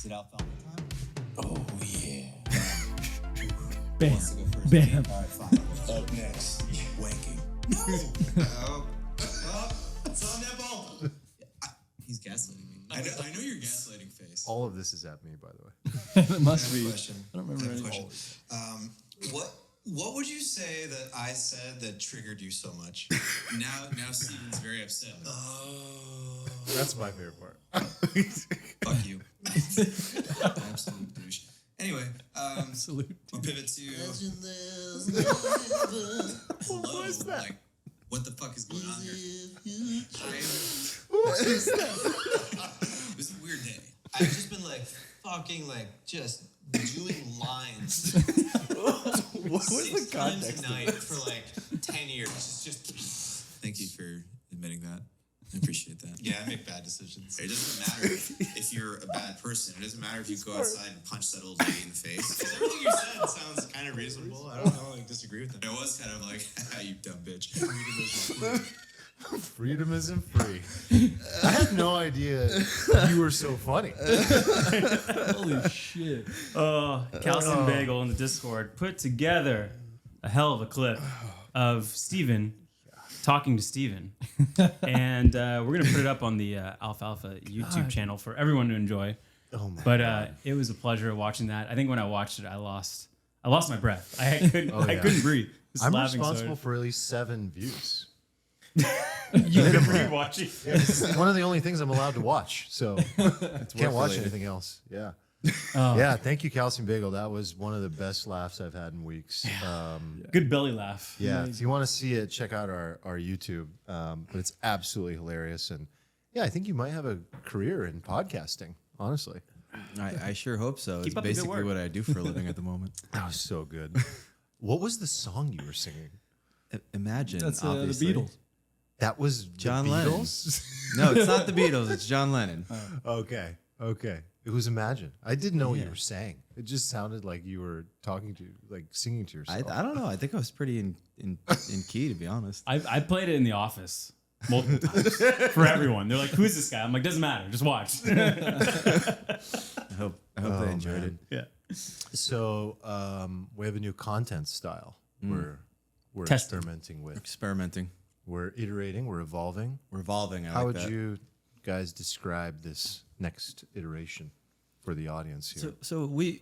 Is it Alfalfa time? Oh, yeah. Who wants to go first? Bam. All right, fine. Up next, wanking. No. It's on that ball. He's gaslighting me. I know your gaslighting face. All of this is at me, by the way. It must I have be. a question. I don't remember any. What would you say that I said that triggered you so much? Now Steven's very upset. Oh. That's my favorite part. Fuck you. Absolute douche. Anyway, Absolute. we'll pivot to What was that? Like, what the fuck is going on here? What is that? It was a weird day. I've just been like fucking like just doing lines. What was the 6 times context a of night this? for like 10 years. It's just. Thank you for admitting that. I appreciate that. Yeah, I make bad decisions. It doesn't matter if you're a bad person. It doesn't matter if you go outside and punch that old lady in the face. Because everything you said sounds kind of reasonable. I don't know, like disagree with it. It was kind of like, you dumb bitch. Freedom isn't free. I had no idea you were so funny. Holy shit. Calcium Bagel in the Discord put together a hell of a clip of Steven talking to Steven. And we're going to put it up on the Alfalfa YouTube channel for everyone to enjoy. Oh my But God. it was a pleasure watching that. I think when I watched it, I lost my breath. I couldn't breathe. Just I'm laughing so responsible for at least 7 views. You can rewatch it. Yeah, this is one of the only things I'm allowed to watch, so can't watch related. anything else. Yeah. Yeah, thank you, Calcium Bagel. That was one of the best laughs I've had in weeks. Good belly laugh. Yeah, if you want to see it, check out our YouTube. But it's absolutely hilarious. And yeah, I think you might have a career in podcasting, honestly. I sure hope so. Keep It's up the good basically work. what I do for a living at the moment. That was so good. What was the song you were singing? Imagine, That's the obviously. Beatles. That was John the Lennon. Beatles? No, it's not the Beatles. It's John Lennon. Okay. It was Imagine. I didn't know what you were saying. It just sounded like you were talking to, like singing to yourself. I don't know. I think I was pretty in key, to be honest. I played it in the office multiple times for everyone. They're like, "Who's this guy?" I'm like, "Doesn't matter. Just watch." I hope they enjoyed man. it. Yeah. So we have a new content style we're Testing. experimenting with. Experimenting. We're iterating. We're evolving. Revolving. How would that. you guys describe this next iteration for the audience here? So we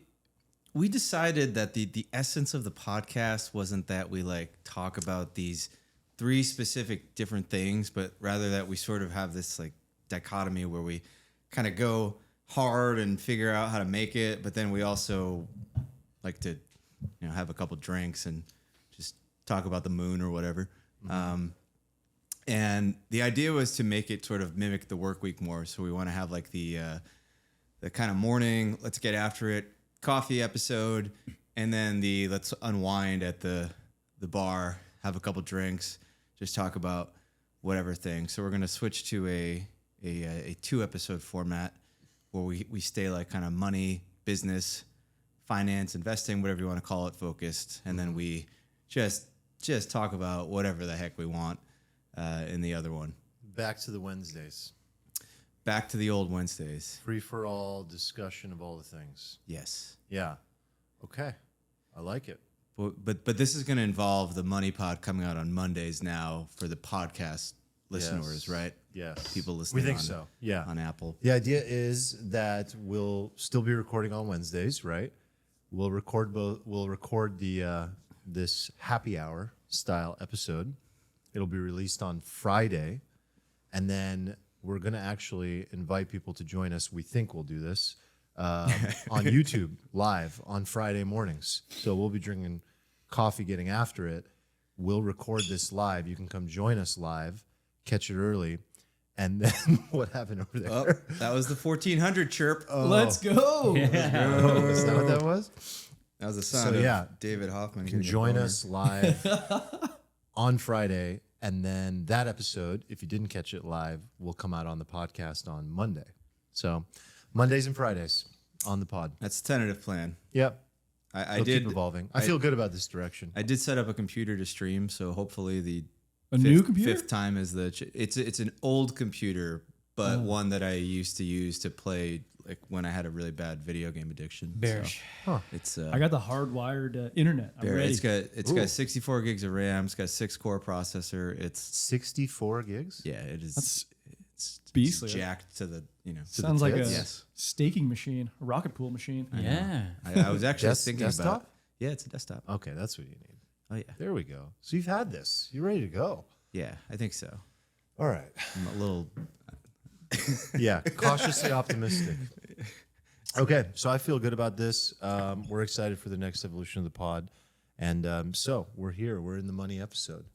decided that the essence of the podcast wasn't that we like talk about these 3 specific different things, but rather that we sort of have this like dichotomy where we kind of go hard and figure out how to make it, but then we also like to, have a couple drinks and just talk about the moon or whatever. And the idea was to make it sort of mimic the work week more. So we want to have like the kind of morning, let's get after it, coffee episode, and then the let's unwind at the bar, have a couple drinks, just talk about whatever thing. So we're going to switch to a 2-episode format where we stay like kind of money, business, finance, investing, whatever you want to call it, focused. And then we just talk about whatever the heck we want in the other one. Back to the Wednesdays. Back to the old Wednesdays. Free for all discussion of all the things. Yes. Yeah. Okay. I like it. But this is going to involve the Money Pod coming out on Mondays now for the podcast listeners, Yes. right? Yes. People listening We think on, so. Yeah. on Apple. The idea is that we'll still be recording on Wednesdays, right? We'll record the this happy hour style episode. It'll be released on Friday, and then we're gonna actually invite people to join us. We think we'll do this on YouTube live on Friday mornings. So we'll be drinking coffee, getting after it. We'll record this live. You can come join us live, catch it early, and then what happened over there? Oh, that was the 1400 chirp. Let's go. Oh, is that what that was? That was the sound of David Hoffman. You can join us live on Friday, and then that episode, if you didn't catch it live, will come out on the podcast on Monday. So Mondays and Fridays on the pod. That's a tentative plan. Yep. I It'll did keep evolving. I feel good about this direction. I did set up a computer to stream, so hopefully the New computer? fifth time is it's an old computer, but one that I used to use to play like when I had a really bad video game addiction. Bearish. So it's I got the hardwired internet. I'm ready. It's got 64 gigs of RAM. It's got a 6-core processor. It's 64 gigs. yeah, it is. That's it's beastly. jacked to the Sounds like a Yes. staking machine, a rocket pool machine. Yeah. I was actually thinking desktop? about. Yeah, it's a desktop. Okay, that's what you need. Oh yeah, There we go. So you've had this. You're ready to go. yeah, I think so. All right. I'm a little. Yeah, cautiously optimistic. Okay, so I feel good about this. We're excited for the next evolution of the pod, and so we're here. We're in the money episode.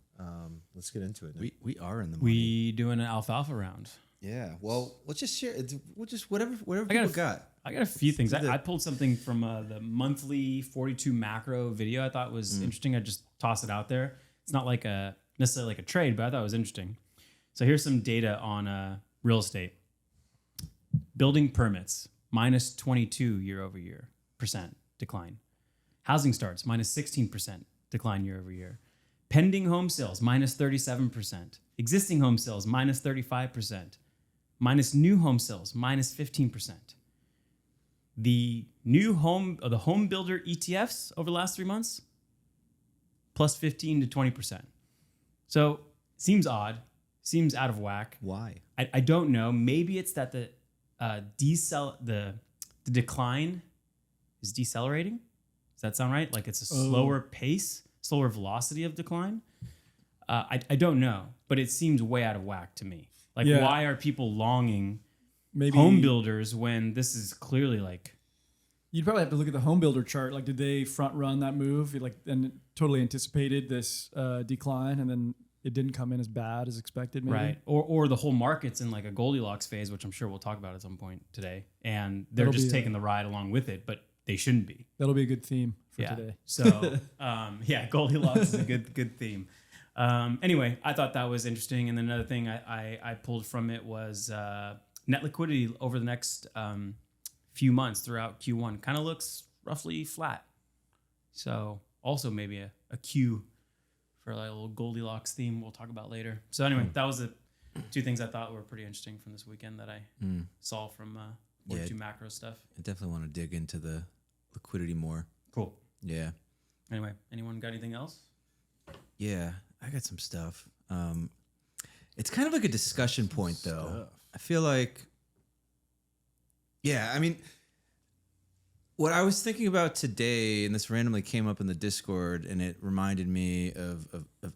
Let's get into it. We are in the money. We doing an alfalfa round. Yeah. Well, let's just share. We'll just whatever got people a- got. I got a few things. do the- I pulled something from the monthly 42 macro video I thought was interesting. I just tossed it out there. It's not like necessarily like a trade, but I thought it was interesting. So here's some data on real estate. Building permits, minus 22 year over year % decline. Housing starts, minus 16% decline year over year. Pending home sales, minus 37%. Existing home sales, minus 35%. Minus new home sales, minus 15%. The home builder ETFs over the last 3 months, plus 15 to 20%. So seems odd, out of whack. Why? I don't know. Maybe it's that the decline is decelerating. Does that sound right? Like it's a slower pace, slower velocity of decline. I don't know, but it seems way out of whack to me. Like, Yeah. why are people longing Maybe home builders when this is clearly like You'd probably have to look at the home builder chart. Like, did they front run that move? Like, and totally anticipated this decline, and then it didn't come in as bad as expected. Maybe? right, or the whole market's in like a Goldilocks phase, which I'm sure we'll talk about at some point today, and they're That'll just be taking the ride along with it, but they shouldn't be. That'll be a good theme for Yeah. today. So, yeah, Goldilocks is a good theme. Anyway, I thought that was interesting. And then another thing I pulled from it was net liquidity over the next few months throughout Q1 kind of looks roughly flat. So also maybe a cue for like a little Goldilocks theme we'll talk about later. So anyway, that was the two things I thought were pretty interesting from this weekend that I saw from 42 macro stuff. I definitely want to dig into the liquidity more. Cool. Yeah. Anyway, anyone got anything else? Yeah, I got some stuff. It's kind of like a discussion point, though. I feel like, yeah, I mean, what I was thinking about today, and this randomly came up in the Discord, and it reminded me of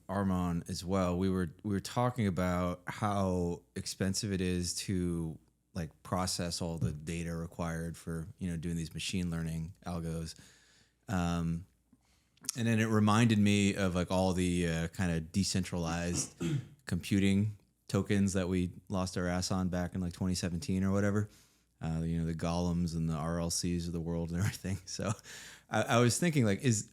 Armand as well. We were talking about how expensive it is to like process all the data required for doing these machine learning algos. And then it reminded me of like all the kind of decentralized computing tokens that we lost our ass on back in like 2017 or whatever. The golems and the RLCs of the world and everything. So I was thinking like, is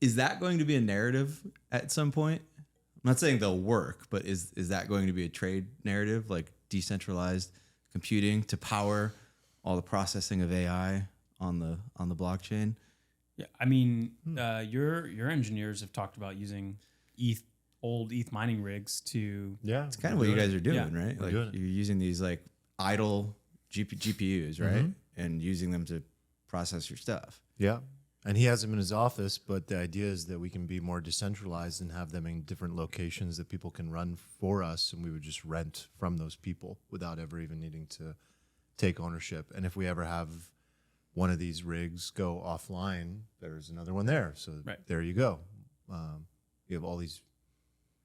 that going to be a narrative at some point? I'm not saying they'll work, but is that going to be a trade narrative, like decentralized computing to power all the processing of AI on the blockchain? Yeah, I mean, your engineers have talked about using old ETH mining rigs to. Yeah, It's kind of what you guys are doing, Yeah. right? Like doing it. you're using these like idle GPUs, right? And using them to process your stuff. Yeah. And he has them in his office, but the idea is that we can be more decentralized and have them in different locations that people can run for us, and we would just rent from those people without ever even needing to take ownership. And if we ever have one of these rigs go offline, there's another one there. So there you go. You have all these,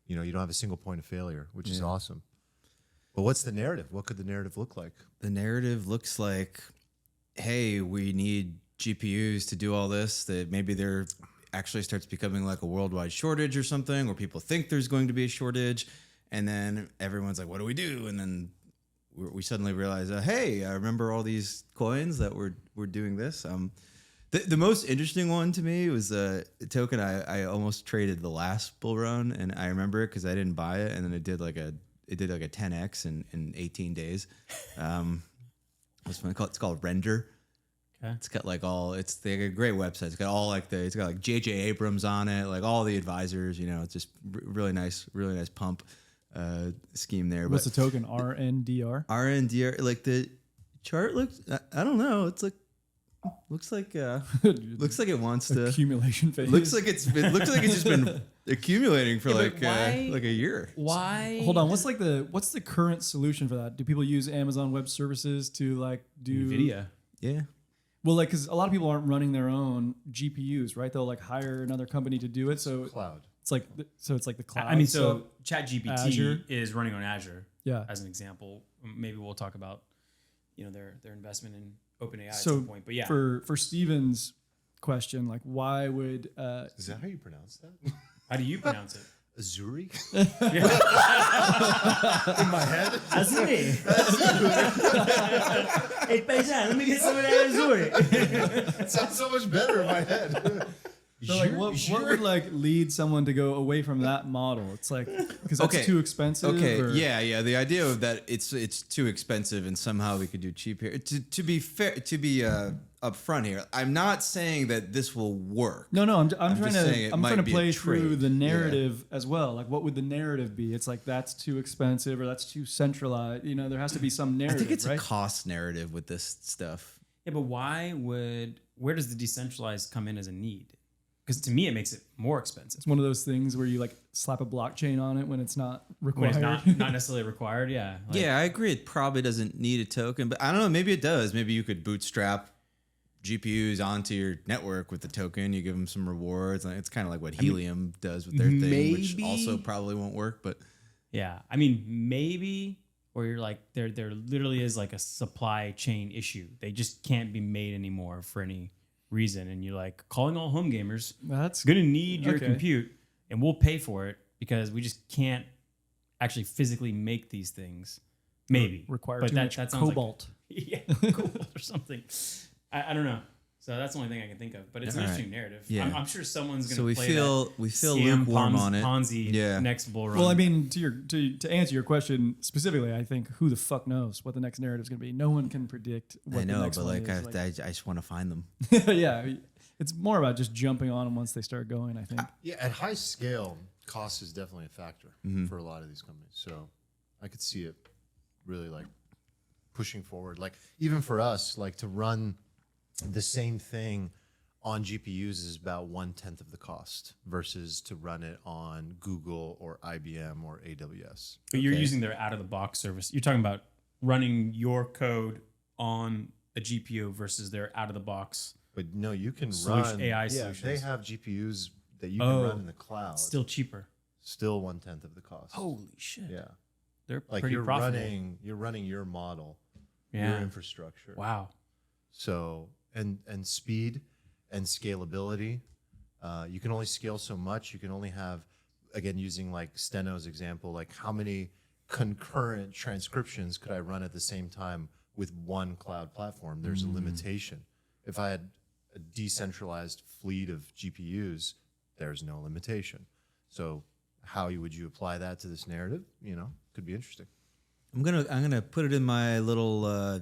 you don't have a single point of failure, which is awesome. But what's the narrative? What could the narrative look like? The narrative looks like, hey, we need GPUs to do all this, that maybe there actually starts becoming like a worldwide shortage or something, or people think there's going to be a shortage. And then everyone's like, what do we do? And then we suddenly realize, hey, I remember all these coins that were doing this. The most interesting one to me was a token I almost traded the last bull run, and I remember it because I didn't buy it, and then it did like a 10x in 18 days. It's called Render. Okay. It's got like they got a great website. It's got all like it's got like J.J. Abrams on it, like all the advisors. It's just really nice pump scheme there. What's the token? RNDR? RNDR, like the chart looks. I don't know. It's like looks like it wants to. Accumulation phase. Looks like it's just been accumulating for but why- like a year. Why? Hold on. What's the current solution for that? Do people use Amazon Web Services to like do NVIDIA. Yeah. Well, like, because a lot of people aren't running their own GPUs, right? They'll like hire another company to do it. So Cloud. it's like the cloud. I mean, so ChatGPT Azure. is running on Azure. Yeah. As an example, maybe we'll talk about their investment in OpenAI at So some point. But yeah, for Steven's question, like, why would Is that how you pronounce that? how do you pronounce it? Azuri? Yeah. In my head? Azuri. Hey, paisan, let me get some of that Azuri. It sounds so much better in my head. so like what would like lead someone to go away from that model? It's like because that's too expensive. Okay, or- yeah. The idea of that it's too expensive and somehow we could do cheap here. To be fair, to be upfront here, I'm not saying that this will work. No, I'm I'm trying just saying it to might be a play through trade. the narrative as well. Like, what would the narrative be? It's like that's too expensive or that's too centralized. There has to be some I narrative. think it's right? a cost narrative with this stuff. Yeah, but where does the decentralized come in as a need? Because to me, it makes it more expensive. It's one of those things where you like slap a blockchain on it when it's not When required. it's not necessarily required. Yeah. Yeah, I agree. It probably doesn't need a token, but I don't know. Maybe it does. Maybe you could bootstrap GPUs onto your network with the token. You give them some rewards. It's kind of like what Helium does with their thing, which maybe- also probably won't work. But Yeah, I mean, maybe, or you're like, there literally is like a supply chain issue. They just can't be made anymore for any reason. And you're like, calling all home gamers, That's gonna need your Okay. compute and we'll pay for it because we just can't actually physically make these things. Maybe. required But too that much sounds like- cobalt. Yeah, cobalt or something. I don't know. So that's the only thing I can think of. But it's an All right. interesting narrative. Yeah. I'm sure someone's gonna so we play feel that scam lukewarm on it. Ponzi Yeah. next bull run. Well, I mean, to answer your question specifically, I think who the fuck knows what the next narrative is going to be? No one can predict what I know, the next but one like is. I just want to find them. Yeah, it's more about just jumping on them once they start going, I think. Yeah, at high scale, cost is definitely a factor for a lot of these companies. So I could see it really like pushing forward. Like even for us, like to run the same thing on GPUs is about 1/10 of the cost versus to run it on Google or IBM or AWS. But you're using their out of the box service. You're talking about running your code on a GPU versus their out of the box. But no, you can Solution- run AI yeah, solutions. they have GPUs that you can run in the cloud. Still cheaper. Still 1/10 of the cost. Holy shit. yeah. They're Like pretty you're profitable. running your model, your Yeah. infrastructure. Wow. So and speed and scalability, you can only scale so much. You can only have, again, using like Steno's example, like how many concurrent transcriptions could I run at the same time with one cloud platform? There's a limitation. If I had a decentralized fleet of GPUs, there's no limitation. So how would you apply that to this narrative? Could be interesting. I'm gonna put it in my little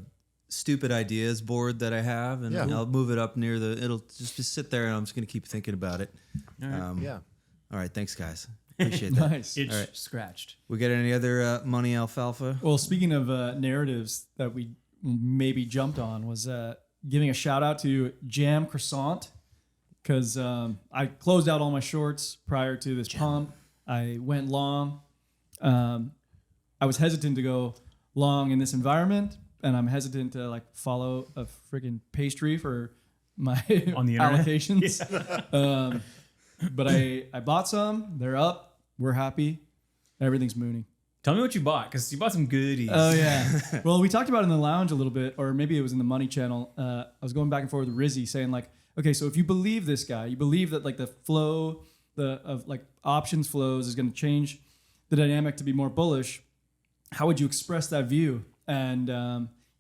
stupid ideas board that I have, and Yeah. I'll move it up near it'll just sit there, and I'm just gonna keep thinking about it. Yeah. All right, thanks guys. Appreciate that. Nice. Itch All right. scratched. We got any other money alfalfa? Well, speaking of narratives that we maybe jumped on, was giving a shout out to Jam Croissant because I closed out all my shorts prior to this pump. I went long. I was hesitant to go long in this environment, and I'm hesitant to like follow a freaking pastry for my On the internet? allocations. But I bought some. They're up. We're happy. Everything's mooning. Tell me what you bought, because you bought some goodies. Oh yeah. Well, we talked about it in the lounge a little bit, or maybe it was in the Money Channel. I was going back and forth with Rizzy, saying like, okay, so if you believe this guy, you believe that like the flow of like options flows is going to change the dynamic to be more bullish. How would you express that view? And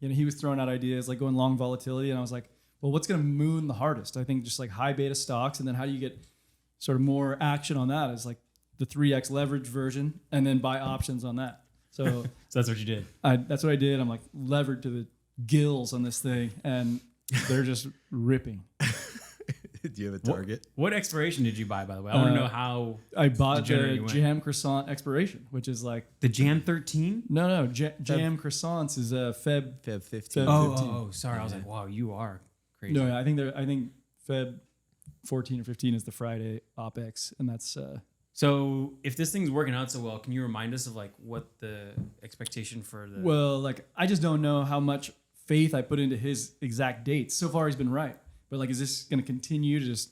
he was throwing out ideas like going long volatility, and I was like, well, what's going to moon the hardest? I think just like high beta stocks, and then how do you get sort of more action on that is like the 3x leverage version, and then buy options on that. So So that's what you did. that's what I did. I'm like levered to the gills on this thing, and they're just ripping. Do you have a target? What expiration did you buy, by the way? I want to know how I bought degenerate the you went. jam croissant expiration, which is like the Jan 13. no jam croissants is Feb. Feb 15. Feb- Oh, sorry. I was like, wow, you are crazy. No, I think Feb 14 or 15 is the Friday OPEX, and that's So if this thing's working out so well, can you remind us of like what the expectation for the? well, like I just don't know how much faith I put into his exact dates. So far, he's been right, but like, is this going to continue to just?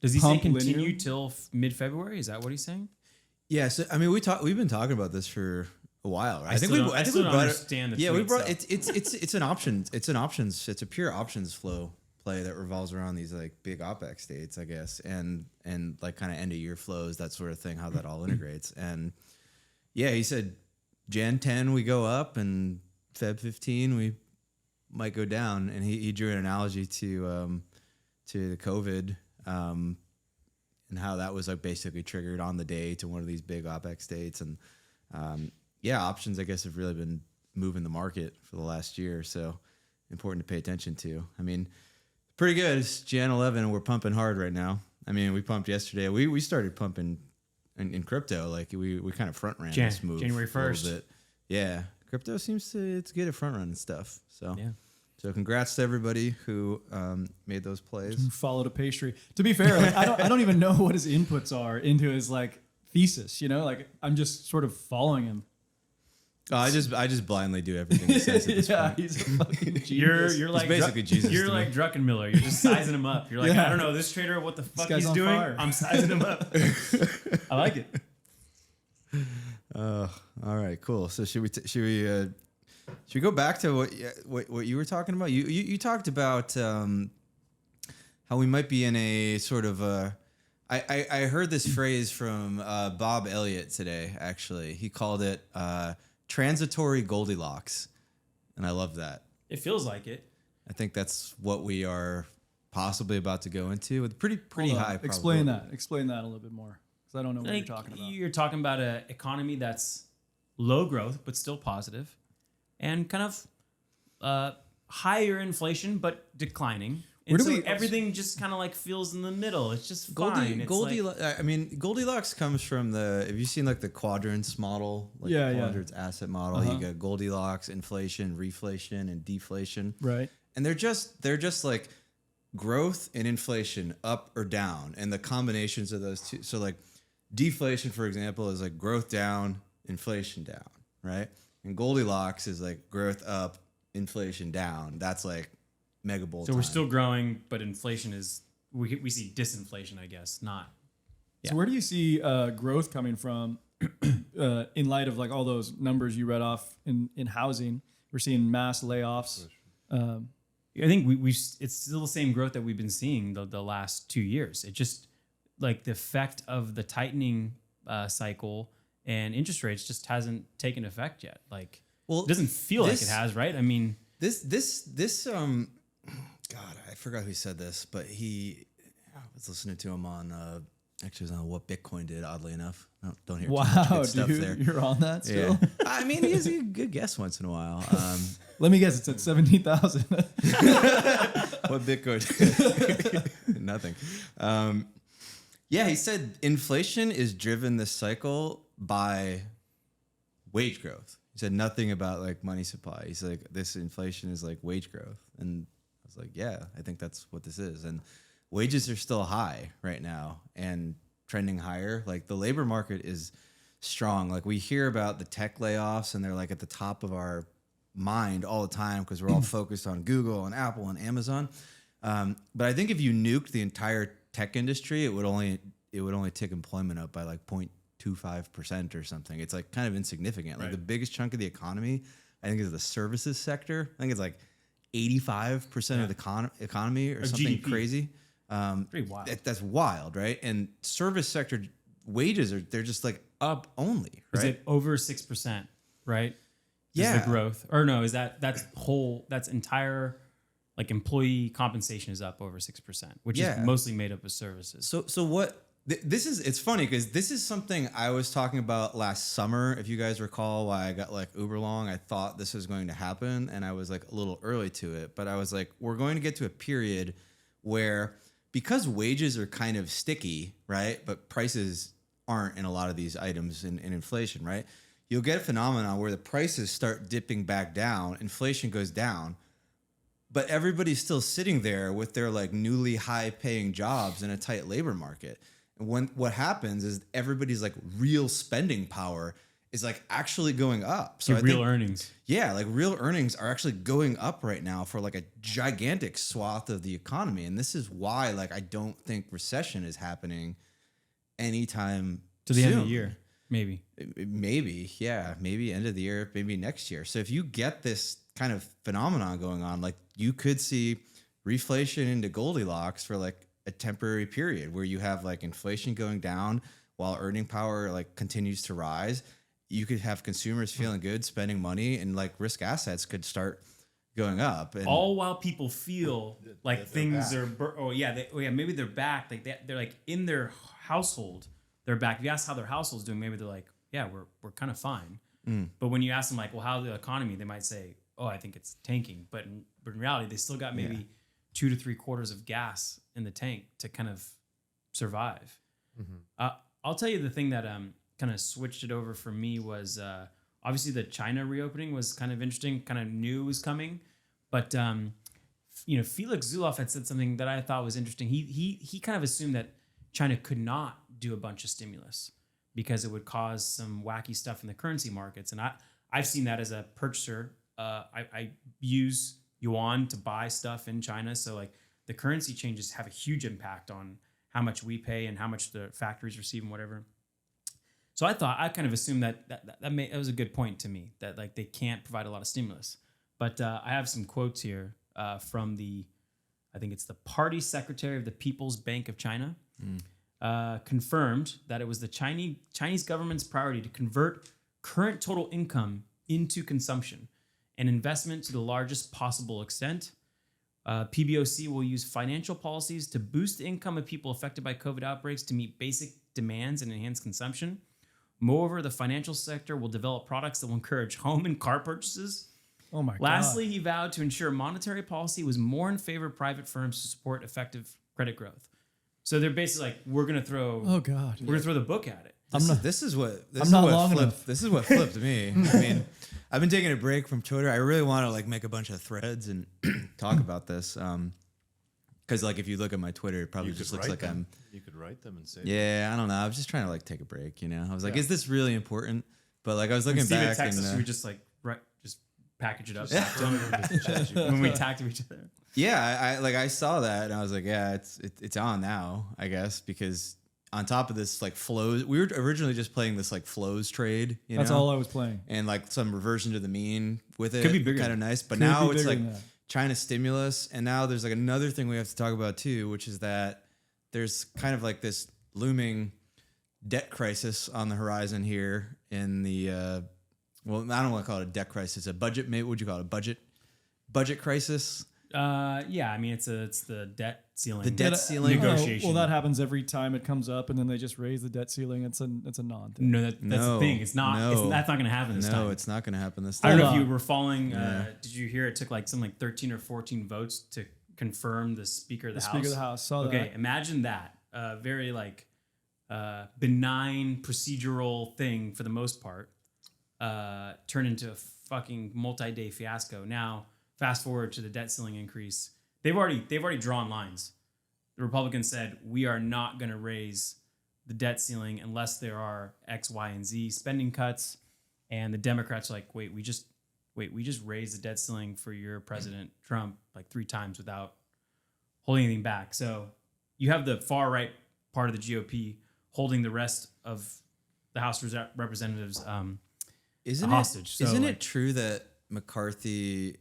Does he say pump continue linear? till mid-February? Is that what he's saying? Yeah, so I mean, we've been talking about this for a while, right? I still don't understand the Yeah, we tweet brought stuff. it's an option. It's a pure options flow play that revolves around these like big OPEX dates, I guess, and like kind of end of year flows, that sort of thing, how that all integrates. And yeah, he said Jan 10 we go up, and Feb 15 we might go down. And he drew an analogy to the COVID. And how that was like basically triggered on the day to one of these big OPEX dates. And yeah, options, I guess, have really been moving the market for the last year. So important to pay attention to. I mean, pretty good. It's Jan 11 and we're pumping hard right now. I mean, we pumped yesterday. We started pumping in crypto. Like we kind of front ran this move. January a little 1st. bit. Yeah. Crypto seems to, it's good at front running stuff. So Yeah. So congrats to everybody who made those plays. Who followed a pastry? To be fair, like, I don't even know what his inputs are into his like thesis. You know, like I'm just sort of following him. Oh, I just blindly do everything he says at this Yeah, point. he's a fucking genius. You're like basically Jesus You're to like me. Druckenmiller. You're just sizing him up. You're like, Yeah. I don't know this trader, what the fuck guy's he's on doing. fire. I'm sizing him up. I like it. All right, cool. So should we go back to what you were talking about? You talked about how we might be in a sort of I heard this phrase from Bob Elliott today. Actually, he called it transitory Goldilocks, and I love that. It feels like it. I think that's what we are possibly about to go into with pretty Hold on. high. Explain probability. that. Explain that a little bit more, because I don't know what Like, you're talking about. You're talking about an economy that's low growth but still positive, and kind of higher inflation but declining. And Where do so we- everything just kind of like feels in the middle. It's just fine. It's like, I mean, Goldilocks comes from have you seen like the quadrants model? Like Yeah, the yeah. quadrants asset model. Uh-huh. You got Goldilocks, inflation, reflation, and deflation. Right. And they're just like growth and inflation up or down, and the combinations of those two. So like deflation, for example, is like growth down, inflation down, right? And Goldilocks is like growth up, inflation down. That's like mega bull so we're time. still growing, but inflation is we see disinflation, I guess, not. Yeah. So where do you see growth coming from in light of like all those numbers you read off in housing? We're seeing mass layoffs. I think it's still the same growth that we've been seeing the last 2 years. It just like the effect of the tightening cycle and interest rates just hasn't taken effect yet. Like, Well, it doesn't feel like this- it has, right? I mean, This God, I forgot who said this, but I was listening to him on actually it was on What Bitcoin Did, oddly enough. Don't hear too much Wow, good stuff dude, there. you're on that still. Yeah. I mean, he's a good guess once in a while. Let me guess, it's at 17,000. What Bitcoin? Nothing. Yeah, he said inflation is driven this cycle by wage growth. He said nothing about like money supply. He's like, this inflation is like wage growth. And I was like, yeah, I think that's what this is. And wages are still high right now and trending higher. Like the labor market is strong. Like we hear about the tech layoffs and they're like at the top of our mind all the time because we're all focused on Google and Apple and Amazon. But I think if you nuked the entire tech industry, it would only tick employment up by like 0.25% or something. It's like kind of insignificant. Like Right. the biggest chunk of the economy, I think, is the services sector. I think it's like 85% of the economy or Of something GDP. crazy. pretty wild. That's wild, right? And service sector wages they're just like up only, Is right? it over 6%, right? Is Yeah. the growth. Or no, that's entire like employee compensation is up over 6%, which Yeah. is mostly made up of services. So what? This is, it's funny because this is something I was talking about last summer. If you guys recall, why I got like uber long, I thought this was going to happen, and I was like a little early to it. But I was like, we're going to get to a period where because wages are kind of sticky, right? But prices aren't in a lot of these items in inflation, right? You'll get a phenomenon where the prices start dipping back down, inflation goes down, but everybody's still sitting there with their like newly high paying jobs in a tight labor market. And when what happens is everybody's like real spending power is like actually going up. So real earnings. Yeah, like real earnings are actually going up right now for like a gigantic swath of the economy. And this is why like I don't think recession is happening anytime To the soon. end of the year, maybe. Maybe, yeah, maybe end of the year, maybe next year. So if you get this kind of phenomenon going on, like you could see reflation into Goldilocks for like a temporary period where you have like inflation going down while earning power like continues to rise. You could have consumers feeling good, spending money, and like risk assets could start going up. And All while people feel like things are, maybe they're back. Like they're like in their household, they're back. If you ask how their household's doing, maybe they're like, yeah, we're kind of fine. But when you ask them like, well, how's the economy? They might say, oh, I think it's tanking. But in reality, they still got maybe 2 to 3 quarters of gas in the tank to kind of survive. I'll tell you the thing that kind of switched it over for me was obviously the China reopening was kind of interesting, kind of knew it was coming. But, Felix Zulauf had said something that I thought was interesting. He kind of assumed that China could not do a bunch of stimulus because it would cause some wacky stuff in the currency markets. And I've seen that as a purchaser. I use yuan to buy stuff in China. So like the currency changes have a huge impact on how much we pay and how much the factories receive and whatever. So I kind of assumed that was a good point to me, that like they can't provide a lot of stimulus. But I have some quotes here from I think it's the party secretary of the People's Bank of China, confirmed that it was the Chinese government's priority to convert current total income into consumption and investment to the largest possible extent. PBOC will use financial policies to boost the income of people affected by COVID outbreaks to meet basic demands and enhance consumption. Moreover, the financial sector will develop products that will encourage home and car purchases. Oh my God. Lastly, he vowed to ensure monetary policy was more in favor of private firms to support effective credit growth. So they're basically like, we're going to throw the book at it. This is what flipped me. I mean, I've been taking a break from Twitter. I really want to like make a bunch of threads and talk about this. Because like if you look at my Twitter, it probably just looks like You could write them and say. Yeah, I don't know. I was just trying to like take a break. I was like, is this really important? But like I was looking back and us, we just like just package it up when we talk to each other. Yeah, I saw that and I was like, yeah, it's on now, I guess, because on top of this like flows, we were originally just playing this like flows trade. That's all I was playing, and like some reversion to the mean with it. Could be bigger, kind of nice, but now it's like China stimulus, and now there's like another thing we have to talk about too, which is that there's kind of like this looming debt crisis on the horizon here in the well, I don't want to call it a debt crisis, a budget. Maybe would you call it a budget crisis? Yeah, I mean it's the debt ceiling. The debt ceiling negotiation. Well, that happens every time it comes up, and then they just raise the debt ceiling. It's a non-thing. No, that's the thing. It's not. That's not going to happen this time. No, it's not going to happen this I time. don't know if you were following. Did you hear it took like something like 13 or 14 votes to confirm the Speaker of the House? Speaker of the House. Saw that. Okay, imagine that. Very like benign procedural thing for the most part turn into a fucking multi-day fiasco. Now, fast forward to the debt ceiling increase. They've already drawn lines. The Republicans said we are not going to raise the debt ceiling unless there are X, Y, and Z spending cuts. And the Democrats are like, we just raised the debt ceiling for your President Trump like 3 times without holding anything back. So you have the far right part of the GOP holding the rest of the House Representatives hostage. Isn't it true that McCarthy,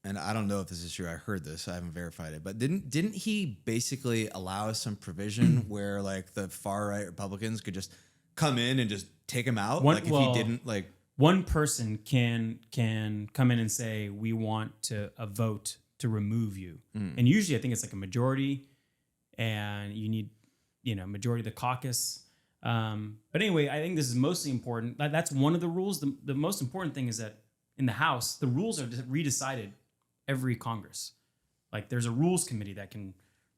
and I don't know if this is true, I heard this, I haven't verified it, but didn't he basically allow some provision where like the far right Republicans could just come in and just take him out? He didn't like one person can come in and say we want a vote to remove you, and usually I think it's like a majority, and you need majority of the caucus. But anyway, I think this is mostly important. That's one of the rules. The most important thing is that in the House, the rules are redecided every Congress. Like there's a rules committee that can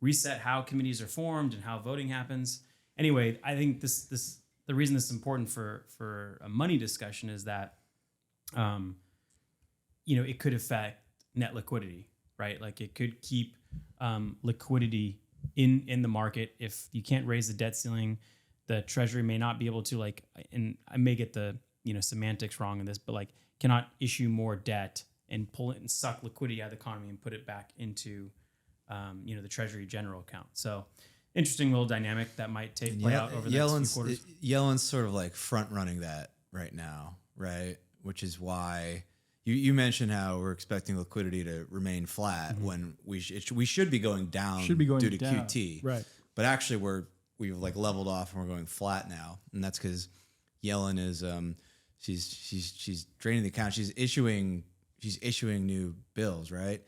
reset how committees are formed and how voting happens. Anyway, I think the reason this is important for a money discussion is that, it could affect net liquidity, right? Like it could keep liquidity in the market. If you can't raise the debt ceiling, the Treasury may not be able to and I may get the semantics wrong in this, but cannot issue more debt and pull it and suck liquidity out of the economy and put it back into the Treasury general account. So interesting little dynamic that might play out over the next few quarters. Yellen's sort of front running that right now, right? Which is why you mentioned how we're expecting liquidity to remain flat when we should be going down due to QT, right? But actually we've leveled off and we're going flat now, and that's because Yellen is she's draining the account. She's issuing new bills, right?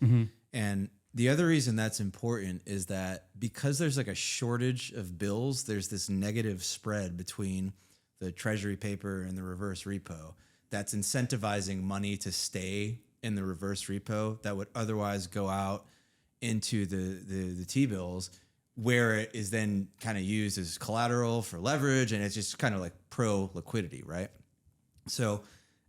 And the other reason that's important is that because there's a shortage of bills, there's this negative spread between the Treasury paper and the reverse repo that's incentivizing money to stay in the reverse repo that would otherwise go out into the T-bills, where it is then kind of used as collateral for leverage, and it's just kind of pro liquidity, right? So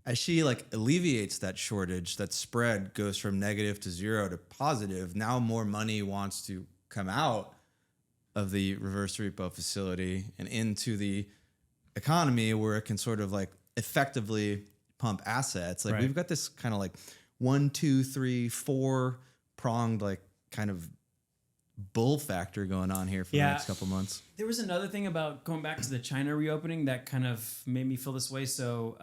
as she alleviates that shortage, that spread goes from negative to zero to positive. Now more money wants to come out of the reverse repo facility and into the economy, where it can sort of effectively pump assets. Right. We've got this kind of 1, 2, 3, 4 pronged kind of bull factor going on here for the next couple months. There was another thing about going back to the China reopening that kind of made me feel this way. So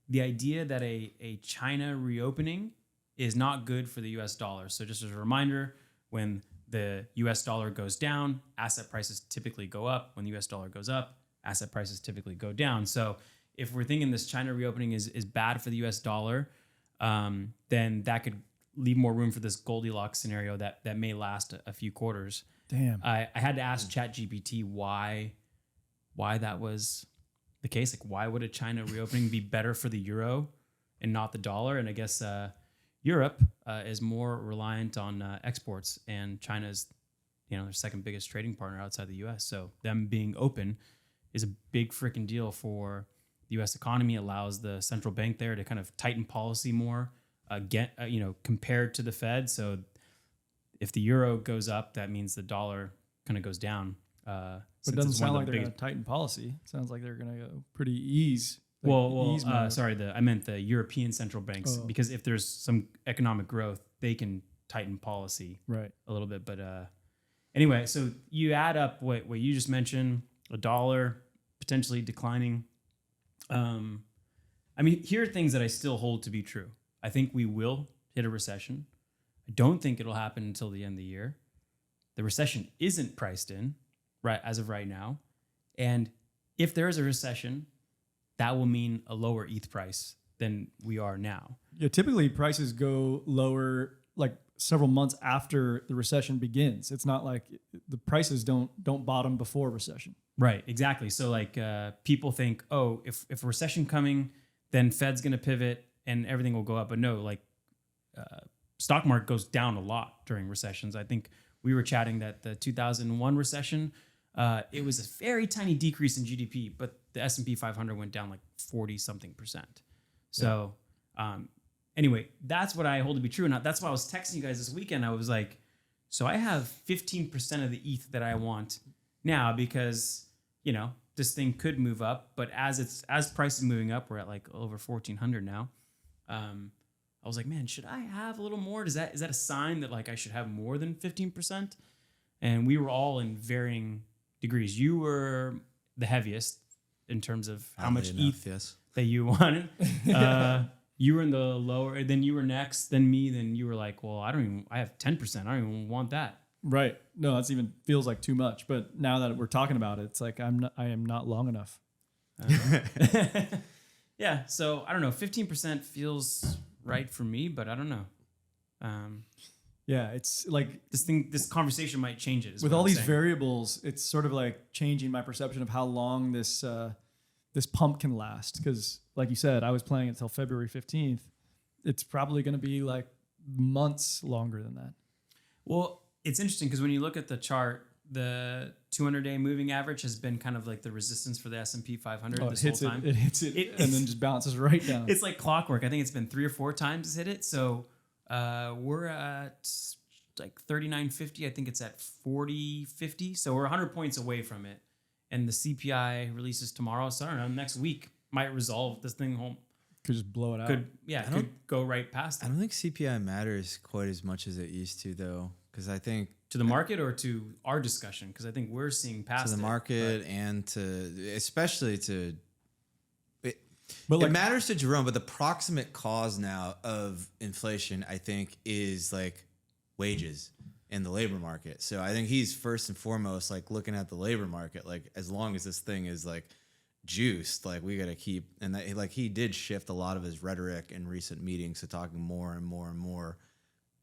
the idea that a China reopening is not good for the US dollar. So just as a reminder, when the US dollar goes down, asset prices typically go up. When the US dollar goes up, asset prices typically go down. So if we're thinking this China reopening is bad for the US dollar, then that could leave more room for this Goldilocks scenario that may last a few quarters. Damn. I had to ask ChatGPT why that was the case. Why would a China reopening be better for the euro and not the dollar? And I guess Europe is more reliant on exports, and China's their second biggest trading partner outside the U.S. So them being open is a big freaking deal for the U.S. economy. Allows the central bank there to kind of tighten policy more, compared to the Fed. So if the euro goes up, that means the dollar kind of goes down. But it doesn't sound like they're going to tighten policy. It sounds like they're going to go pretty ease. I meant the European central banks, because if there's some economic growth, they can tighten policy right a little bit. But anyway, so you add up what you just mentioned, a dollar potentially declining. Here are things that I still hold to be true. I think we will hit a recession. I don't think it'll happen until the end of the year. The recession isn't priced in right as of right now. And if there is a recession, that will mean a lower ETH price than we are now. Yeah, typically prices go lower several months after the recession begins. It's not like the prices don't bottom before recession. Right, exactly. So people think, if a recession coming, then Fed's going to pivot and everything will go up. But no, stock market goes down a lot during recessions. I think we were chatting that the 2001 recession, it was a very tiny decrease in GDP, but the S&P 500 went down 40-something%. So anyway, that's what I hold to be true. And that's why I was texting you guys this weekend. I was like, so I have 15% of the ETH that I want now, because this thing could move up, but as price is moving up, we're at over 1,400 now. I was like, man, should I have a little more? Is that a sign that I should have more than 15%? And we were all in varying degrees. You were the heaviest in terms of how much ETH that you wanted. You were in the lower, then you were next, then me, then you were like, well, I have 10%. I don't even want that. Right. No, that's even feels like too much. But now that we're talking about it, it's I am not long enough. Yeah. So I don't know. 15% feels right for me, but I don't know. Yeah, it's this conversation might change it. With all these variables, it's sort of changing my perception of how long this pump can last. Because like you said, I was playing it until February 15th. It's probably going to be months longer than that. Well, it's interesting because when you look at the chart, the 200-day moving average has been kind of like the resistance for the S&P 500 this whole time. It hits it, and then just bounces right down. It's like clockwork. I think it's been 3 or 4 times it's hit it. So we're at like 39.50. I think it's at 40.50. So we're 100 points away from it. And the CPI releases tomorrow. So I don't know, next week might resolve this thing home. Could just blow it out. Could go right past it. I don't think CPI matters quite as much as it used to, though, because I think To the market or to our discussion? Because I think we're seeing past to the it, market but- and to especially to it, But like, it matters to Jerome, but the proximate cause now of inflation, I think, is like wages in the labor market. So I think he's first and foremost like looking at the labor market. Like as long as this thing is like juiced, like we got to keep, and that, like he did shift a lot of his rhetoric in recent meetings to talking more and more and more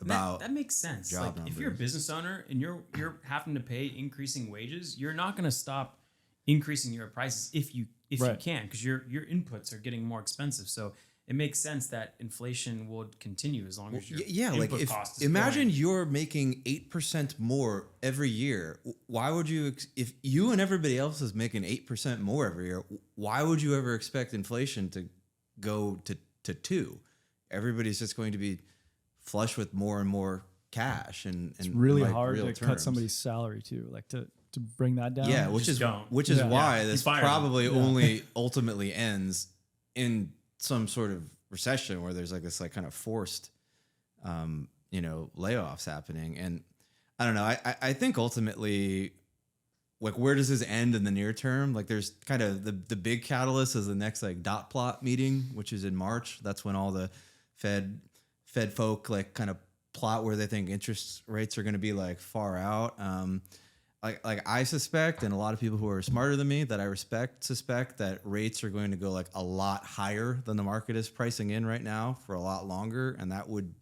about that makes sense. job Like if you're a numbers. business owner and you're having to pay increasing wages, you're not going to stop increasing your prices if you Right. can, because your inputs are getting more expensive. So it makes sense that inflation would continue as long as your like input if cost is imagine growing. you're making 8% more every year, why would you if you and everybody else is making 8% more every year, why would you ever expect inflation to go to 2? Everybody's just going to be flush with more and more cash, and it's really like, hard real to cut terms. somebody's salary too, like to bring that down. Yeah, which Just is don't. Yeah. why Yeah, this fire them. probably only ultimately ends in some sort of recession where there's like this like kind of forced layoffs happening. And I don't know, I think ultimately, like, where does this end in the near term? Like there's kind of the big catalyst is the next like dot plot meeting, which is in March. That's when all the Fed folk like kind of plot where they think interest rates are going to be like far out. Like I suspect, and a lot of people who are smarter than me that I respect suspect that rates are going to go like a lot higher than the market is pricing in right now for a lot longer, and that would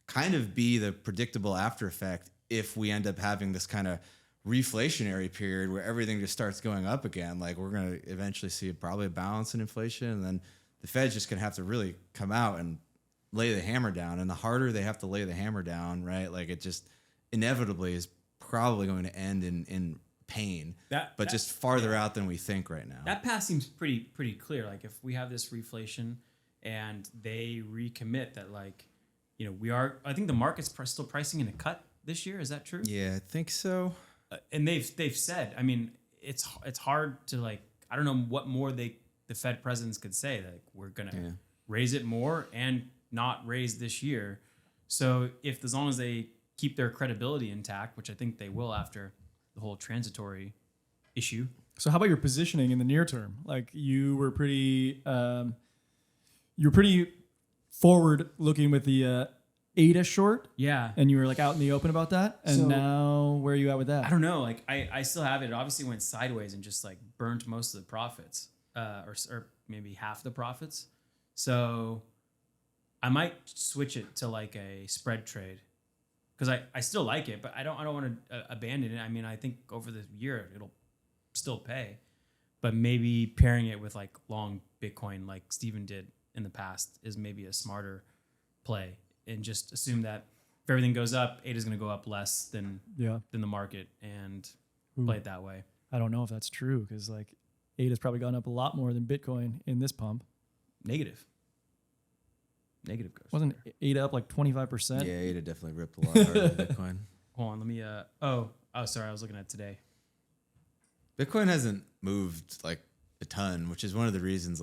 kind of be the predictable after effect if we end up having this kind of reflationary period where everything just starts going up again. Like we're going to eventually see probably a balance in inflation, and then the Fed's just going to have to really come out and lay the hammer down. And the harder they have to lay the hammer down, right? Like it just inevitably is probably going to end in pain, but just farther out than we think right now. That path seems pretty clear. Like if we have this reflation and they recommit that, like, I think the market's still pricing in a cut this year. Is that true? Yeah, I think so. And they've said, I mean, it's hard to, like, I don't know what more the Fed presidents could say. Like we're gonna raise it more and not raise this year. So as long as they keep their credibility intact, which I think they will after the whole transitory issue. So how about your positioning in the near term? Like you were pretty forward looking with the ADA short, Yeah. and you were like out in the open about that. And So- now where are you at with that? I don't know. Like I still have it. It obviously went sideways and just like burnt most of the profits, or maybe half the profits. So I might switch it to like a spread trade because I still like it, but I don't want to abandon it. I mean, I think over the year it'll still pay, but maybe pairing it with like long Bitcoin, like Steven did in the past, is maybe a smarter play, and just assume that if everything goes up, ADA is going to go up less than the market, and play it that way. I don't know if that's true because like ADA's probably gone up a lot more than Bitcoin in this pump. Negative goes. Wasn't ADA up like 25%? Yeah, ADA definitely ripped a lot harder than Bitcoin. Hold on, let me. Sorry, I was looking at today. Bitcoin hasn't moved like a ton, which is one of the reasons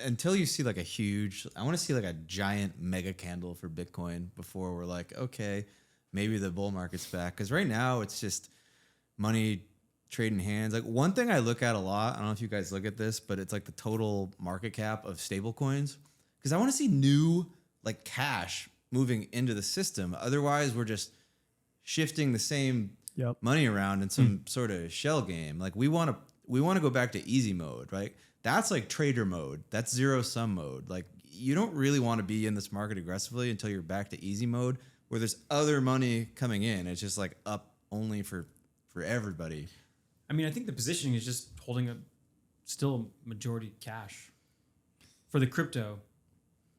until you see like a huge, I want to see like a giant mega candle for Bitcoin before we're like, okay, maybe the bull market's back. Because right now it's just money trading hands. Like one thing I look at a lot, I don't know if you guys look at this, but it's like the total market cap of stable coins. Because I want to see new like cash moving into the system. Otherwise, we're just shifting the same money around in some sort of shell game. Like we want to go back to easy mode, right? That's like trader mode. That's zero sum mode. Like you don't really want to be in this market aggressively until you're back to easy mode where there's other money coming in. It's just like up only for everybody. I mean, I think the positioning is just holding still majority cash for the crypto.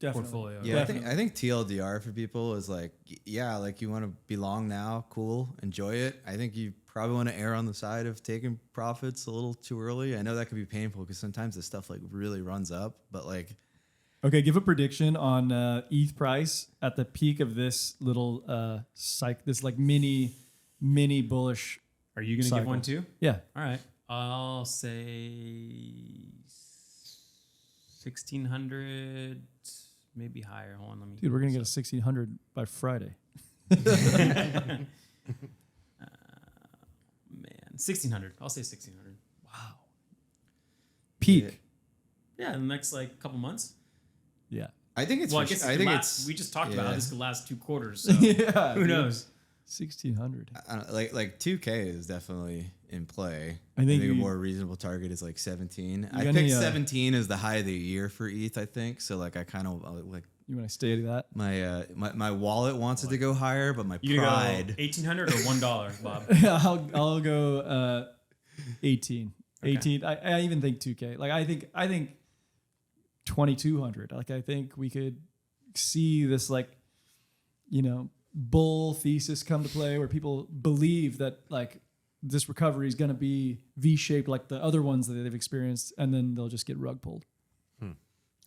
portfolio. Yeah, I think TLDR for people is like, yeah, like you want to be long now, cool, enjoy it. I think you probably want to err on the side of taking profits a little too early. I know that can be painful because sometimes this stuff like really runs up, but like, Okay, give a prediction on ETH price at the peak of this little this like mini bullish. Are you going to give one too? Yeah. All right. I'll say 1,600, maybe higher. Hold on, let me. Dude, we're gonna get a 1,600 by Friday. Man, 1,600. I'll say 1,600. Wow. Peak. Yeah, in the next like couple months. Yeah. I think it's. Well, I think it's. We just talked about how this could last 2 quarters. So Yeah. who knows? 1,600. Like 2K is definitely in play. I think a more reasonable target is like 17. I got picked any, 17 as the high of the year for ETH. I think so. Like I kind of like You want to stay to that? my wallet wants it to go higher, but my You pride. go 1,800 or $1, Bob. I'll go 18. Okay. 18. I even think 2K. Like I think 2,200. Like I think we could see this like, bull thesis come to play where people believe that like this recovery is going to be V-shaped like the other ones that they've experienced, and then they'll just get rug pulled.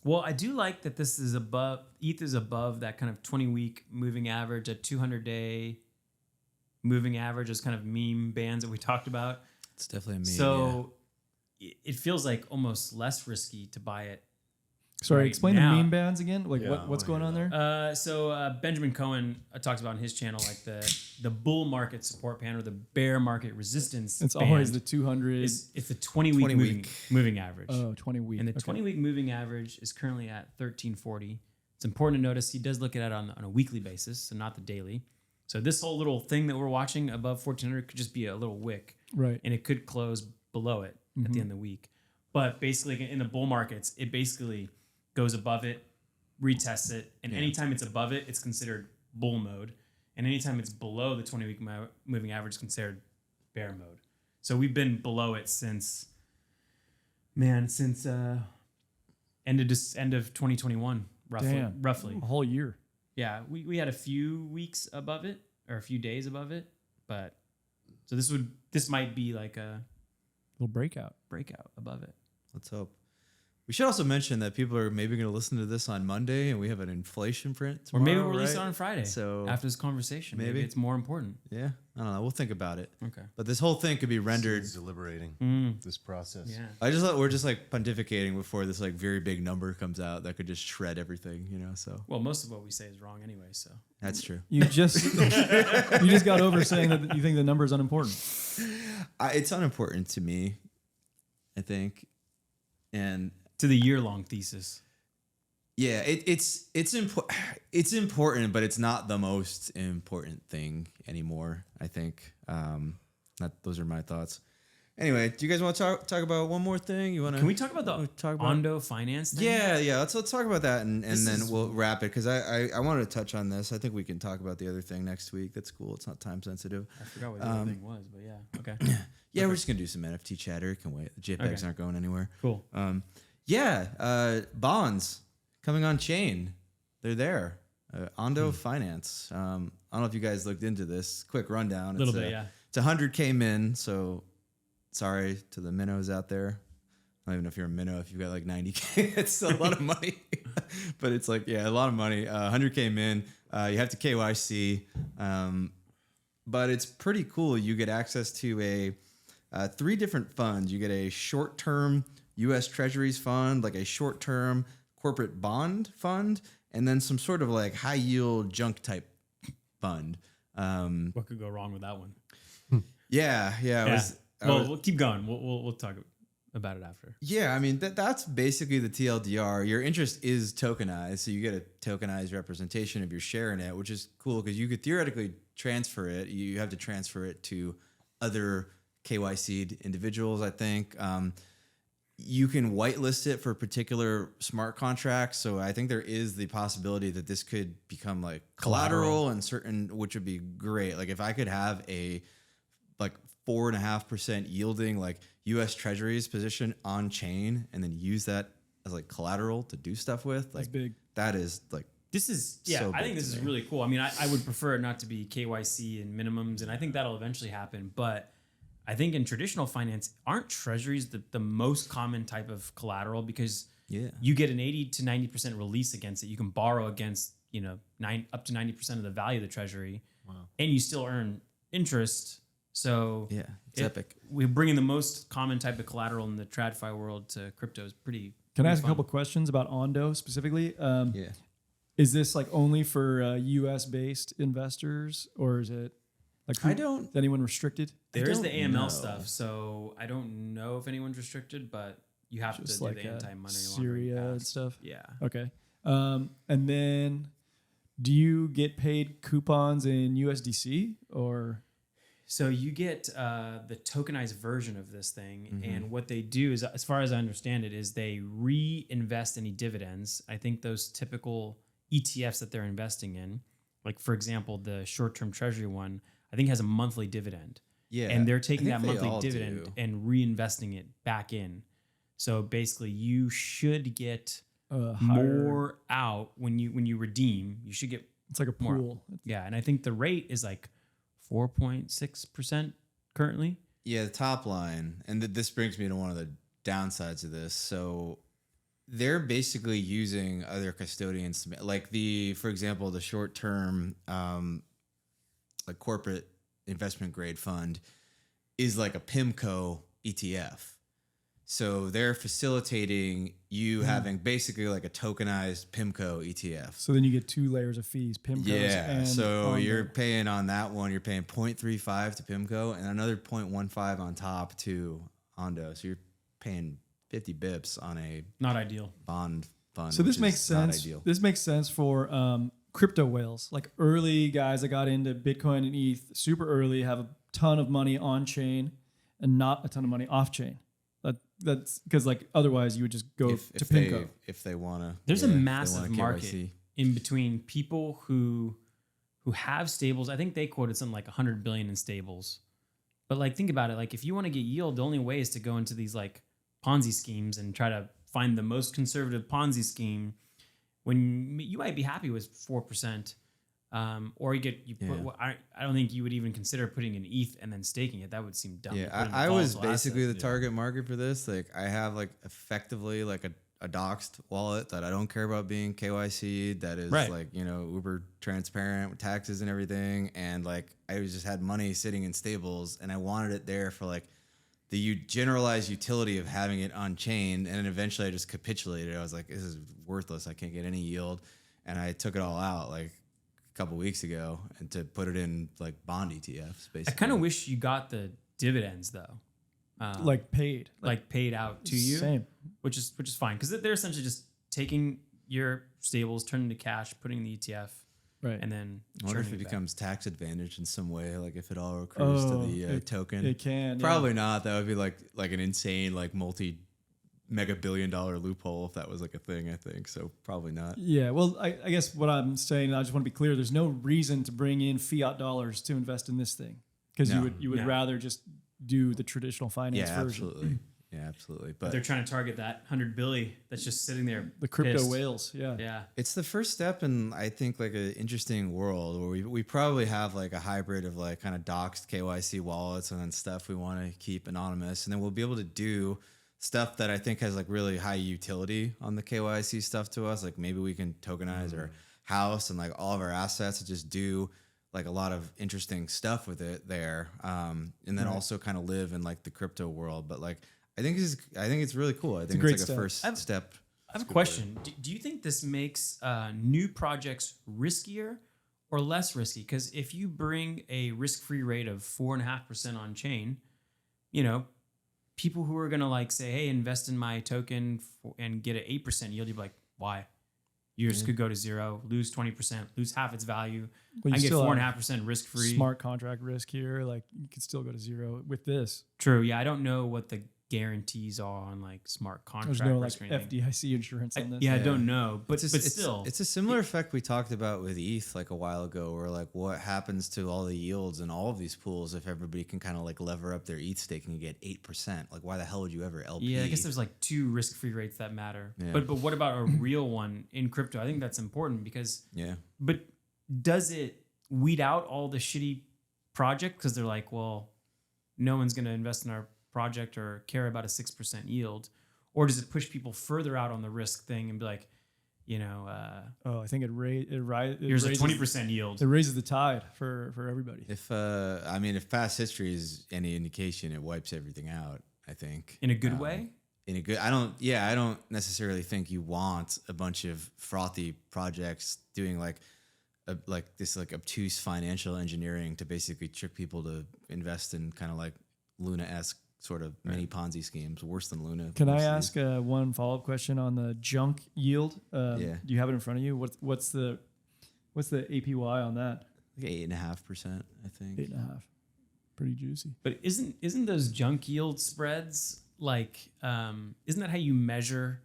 Well, I do like that this is above, ETH is above that kind of 20-week moving average, a 200-day moving average, as kind of meme bands that we talked about. It's definitely a meme. So it feels like almost less risky to buy it. Sorry, right explain now. the meme bands again. Like Yeah, what's I going on there? So Benjamin Cohen talks about on his channel like the bull market support band or the bear market resistance. It's band. always the 200. It's the 20-week moving average. 20 week. And the 20-week moving average is currently at 1340. It's important to notice he does look at it on a weekly basis, so not the daily. So this whole little thing that we're watching above 1400 could just be a little wick, Right. and it could close below it at the end of the week. But basically, in the bull markets, it basically goes above it, retests it, and anytime it's above it, it's considered bull mode, and anytime it's below the 20-week moving average, it's considered bear mode. So we've been below it since end of 2021, roughly. A whole year. Yeah, we had a few weeks above it or a few days above it, but so this might be like a Little breakout. breakout above it. Let's hope. We should also mention that people are maybe going to listen to this on Monday, and we have an inflation print Or tomorrow, maybe we'll release it right? on Friday. So after this conversation, maybe maybe. it's more important. Yeah, I don't know. We'll think about it. Okay. But this whole thing could be rendered. It's deliberating this process. Yeah. We're just like pontificating before this like very big number comes out that could just shred everything, So Well, most of what we say is wrong anyway. So that's true. You just got over saying that you think the number is unimportant. It's unimportant to me, I think, and to the year-long thesis. yeah, it's important, but it's not the most important thing anymore. I think. Those are my thoughts. Anyway, do you guys want to talk about one more thing? You want to? Can we talk about the talk about Ondo finance thing? Yeah. Let's talk about that, and then is- we'll wrap it because I wanted to touch on this. I think we can talk about the other thing next week. That's cool. It's not time sensitive. I forgot what the other thing was, but yeah. Okay. Yeah, we're just gonna do some NFT chatter. It can wait. The JPEGs aren't going anywhere. Cool. Bonds coming on chain. They're there. Ondo Finance. I don't know if you guys looked into this. Quick rundown. A little bit, yeah. It's 100K min. So sorry to the minnows out there. I don't even know if you're a minnow. If you've got like 90K, it's still a lot of money. But it's like, a lot of money. 100K min. You have to KYC. But it's pretty cool. You get access to 3 different funds. You get a short-term U.S. Treasuries fund, like a short-term corporate bond fund, and then some sort of like high-yield junk type fund. What could go wrong with that one? Yeah. We'll keep going. We'll talk about it after. Yeah, I mean that's basically the TLDR. Your interest is tokenized, so you get a tokenized representation of your share in it, which is cool because you could theoretically transfer it. You have to transfer it to other KYC'd individuals, I think. You can whitelist it for particular smart contracts. So I think there is the possibility that this could become like collateral and certain, which would be great. Like if I could have a like 4.5% yielding like U.S. Treasuries position on chain and then use that as like collateral to do stuff with. Like That's big. that is like This is So I think big this to is me. really cool. I mean, I would prefer it not to be KYC and minimums, and I think that'll eventually happen. But I think in traditional finance, aren't treasuries the most common type of collateral because Yeah. you get an 80 to 90% release against it. You can borrow against up to 90% of the value of the treasury, and you still earn interest. So yeah, it's epic. We're bringing the most common type of collateral in the TradFi world to crypto is pretty. Can I pretty ask a fun. couple questions about Ondo specifically? Yeah. Is this like only for U.S. based investors, or is it like is anyone restricted? There is the don't AML know. stuff, so I don't know if anyone's restricted, but you have Just to like do the anti-money laundering Syria and pass. stuff. Yeah. Okay. And then, do you get paid coupons in USDC or? So you get the tokenized version of this thing, Mm-hmm. and what they do is, as far as I understand it, is they reinvest any dividends. I think those typical ETFs that they're investing in, like for example, the short-term treasury one, I think has a monthly dividend. Yeah. And they're I taking think that they monthly all dividend do. and reinvesting it back in. So basically, you should get Higher, more out when you redeem. You should get it's like a more. pool. Yeah, and I think the rate is like 4.6% currently. Yeah, the top line, and this brings me to one of the downsides of this. So they're basically using other custodians to like for example, the short term, like corporate investment grade fund is like a PIMCO ETF. So they're facilitating you having basically like a tokenized PIMCO ETF. So then you get 2 layers of fees, PIMCOs Yeah, and so Ondo. you're paying on that one, you're paying 0.35 to PIMCO and another 0.15 on top to Ondo. So you're paying 50 bips on a Not ideal. bond fund. So this which makes is not sense. ideal. This makes sense for crypto whales, like early guys that got into Bitcoin and ETH super early, have a ton of money on chain and not a ton of money off chain. That's because like otherwise you would just go to PIMCO. If they want to. There's a massive market in between people who have stables. I think they quoted something like 100 billion in stables. But like think about it, like if you want to get yield, the only way is to go into these like Ponzi schemes and try to find the most conservative Ponzi scheme when you might be happy with 4%. Or I don't think you would even consider putting an ETH and then staking it. That would seem dumb. Yeah, to put in a I was volatile basically asset. the target market for this. Like I have like effectively like a doxed wallet that I don't care about being KYC. That is Right. like, uber transparent with taxes and everything. And like I just had money sitting in stables and I wanted it there for like the generalized utility of having it on chain. And then eventually I just capitulated. I was like, this is worthless. I can't get any yield. And I took it all out like couple weeks ago and to put it in like bond ETFs basically. I kind of wish you got the dividends though. Like paid. Like paid out to you. Same. Which is fine because they're essentially just taking your stables, turning to cash, putting the ETF, Right. and then I wonder if churning it back. becomes tax advantage in some way, like if it all accrues to the token. It can. Probably not. That would be like an insane like mega billion-dollar loophole if that was like a thing, I think. So probably not. Yeah. Well, I guess what I'm saying, I just want to be clear. There's no reason to bring in fiat dollars to invest in this thing because No. you would No. rather just do the traditional finance Yeah, version. absolutely. Yeah, absolutely. But They're trying to target that 100 billion that's just sitting there. The crypto pissed. whales. Yeah. Yeah. it's the first step in I think like an interesting world where we probably have like a hybrid of like kind of doxed KYC wallets and then stuff we want to keep anonymous, and then we'll be able to do stuff that I think has like really high utility on the KYC stuff to us. Like maybe we can tokenize our house and like all of our assets and just do like a lot of interesting stuff with it there. And then also kind of live in like the crypto world. But like I think it's really cool. I think great it's like step. a first step. I have a question. Do you think this makes new projects riskier or less risky? Because if you bring a risk-free rate of 4.5% on chain, people who are gonna like say, "Hey, invest in my token and get an 8% yield," you'd be like, "Why? Yours could go to zero, lose 20%, lose half its value. But you I get still have 4.5% risk-free." Smart contract risk here. Like you could still go to zero with this. True. Yeah, I don't know what the guarantees are on like smart There's contract no like risk or anything. FDIC insurance on this. Yeah, I don't know, but It's still, it's a similar effect we talked about with ETH like a while ago, where like what happens to all the yields in all of these pools if everybody can kind of like lever up their ETH staking and get 8%? Like, why the hell would you ever LP? yeah, I guess there's like 2 risk-free rates that matter. Yeah. But what about a real one in crypto? I think that's important because. Yeah. But does it weed out all the shitty project because they're like, well, no one's going to invest in our project or care about a 6% yield, or does it push people further out on the risk thing and be like, you know, I think here's a 20% yield. It raises the tide for everybody. If I mean, if past history is any indication, it wipes everything out. I think In a good way? In a good, I don't necessarily think you want a bunch of frothy projects doing like this like obtuse financial engineering to basically trick people to invest in kind of like Luna-esque sort of mini Ponzi schemes, worse than Luna. Can I ask one follow-up question on the junk yield? Yeah. Do you have it in front of you? What's the APY on that? Like 8.5%, I think. 8.5. Pretty juicy. But isn't those junk yield spreads like, isn't that how you measure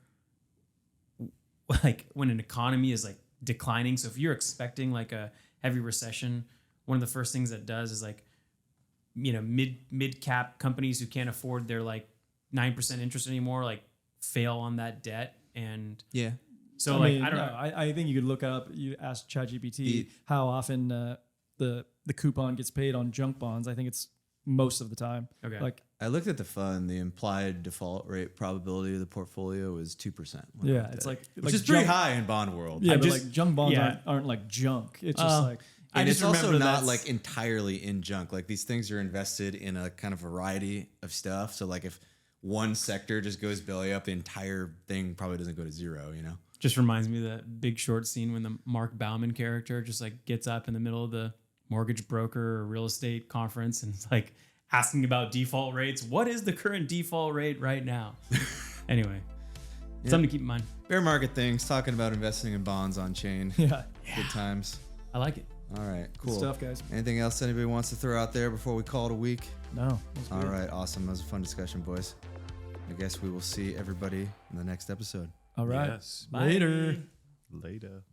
like when an economy is like declining? So if you're expecting like a heavy recession, one of the first things that does is like, you know, mid cap companies who can't afford their like 9% interest anymore, like fail on that debt. And Yeah. so I don't know. I think you could look up. You ask ChatGPT how often the coupon gets paid on junk bonds. I think it's most of the time. Okay. Like I looked at the fund. The implied default rate probability of the portfolio was 2%. yeah, it's like Which is pretty high in bond world. Yeah, I but just- like junk bonds yeah. aren't like junk. It's just like And it's also remember not that's- like entirely in junk. Like these things are invested in a kind of variety of stuff. So like if one sector just goes belly up, the entire thing probably doesn't go to zero, you know? Just reminds me of the Big Short scene when the Mark Bauman character just like gets up in the middle of the mortgage broker or real estate conference and it's like asking about default rates. What is the current default rate right now? Anyway, something to keep in mind. Bear market things, talking about investing in bonds on chain. yeah, Good times. I like it. All right, cool. stuff, guys. Anything else anybody wants to throw out there before we call it a week? no. All right, awesome. That was a fun discussion, boys. I guess we will see everybody in the next episode. All right. Yes. Later. Later.